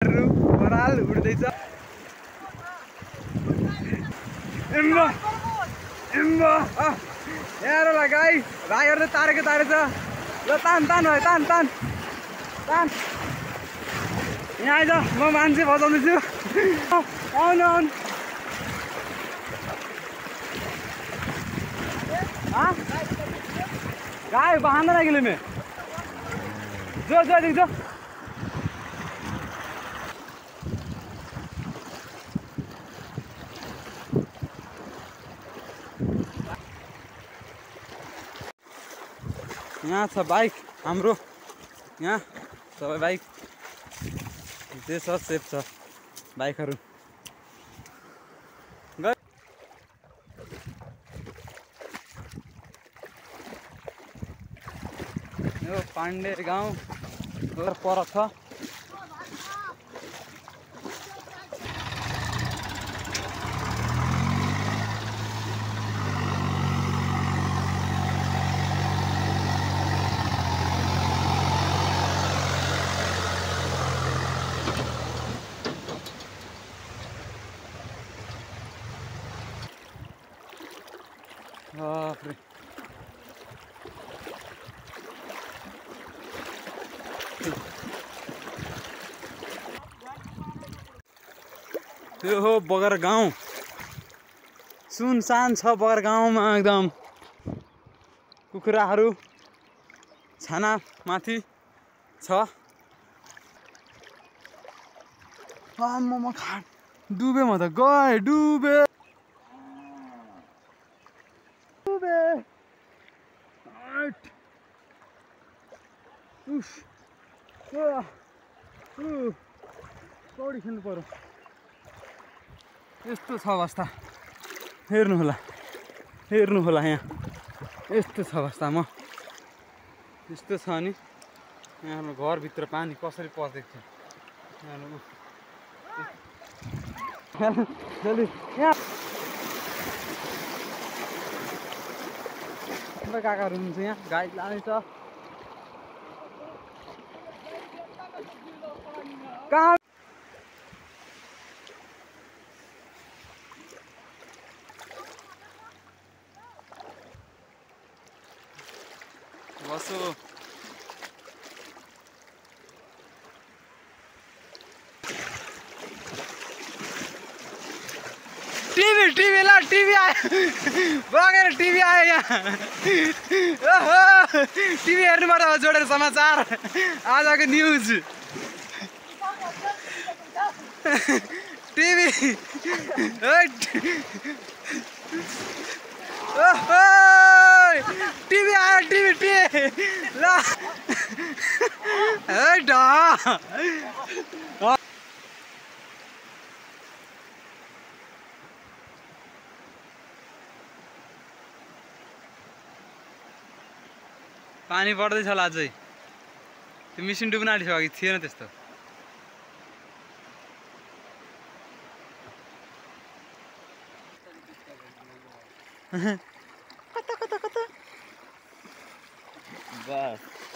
Baral उड्दैछ ember ember यार गाई भाइहरुले तारेको तारेछ ल तान तान भाइ तान तान तान यहाँ आइज म मान्छे बजाउँदैछु आउनु आउनु गाई बहाना लगिले में जो जो देख जो यहाँ छ बाइक हाम्रो यहाँ सबै बाइक त्यो छ सेफ छ बाइकहरु यो पाण्डे गाउँ पर छ यो हो बगर गाउँ सुनसान छ बगर गाउँमा एकदम कुखुराहरू छाना माथि छ म खाट डुबे म त गए डुबे पौडी खेल्नु पर्यो यस्तो छ अवस्था हेर्नु होला यहाँ यस्तो छ अवस्था म यस्तो छ नि यहाँ घरभित्र पानी कसरी पर्दैछ काकाहरू हुनुहुन्छ यहाँ गाडी लाँदैछ कहाँ बसो टिभी ल टिभी आयो बगेर टिभी आयो यहाँ टिभी हेर्नुपर्छ जोडेर समाचार आजको न्युज टिभी टिभी आयो टिभी ल पानी पर्दैछ होला अझै त्यो मिसिन डुब्न आँटिसक्यो अघि थिएन त्यस्तो कता बस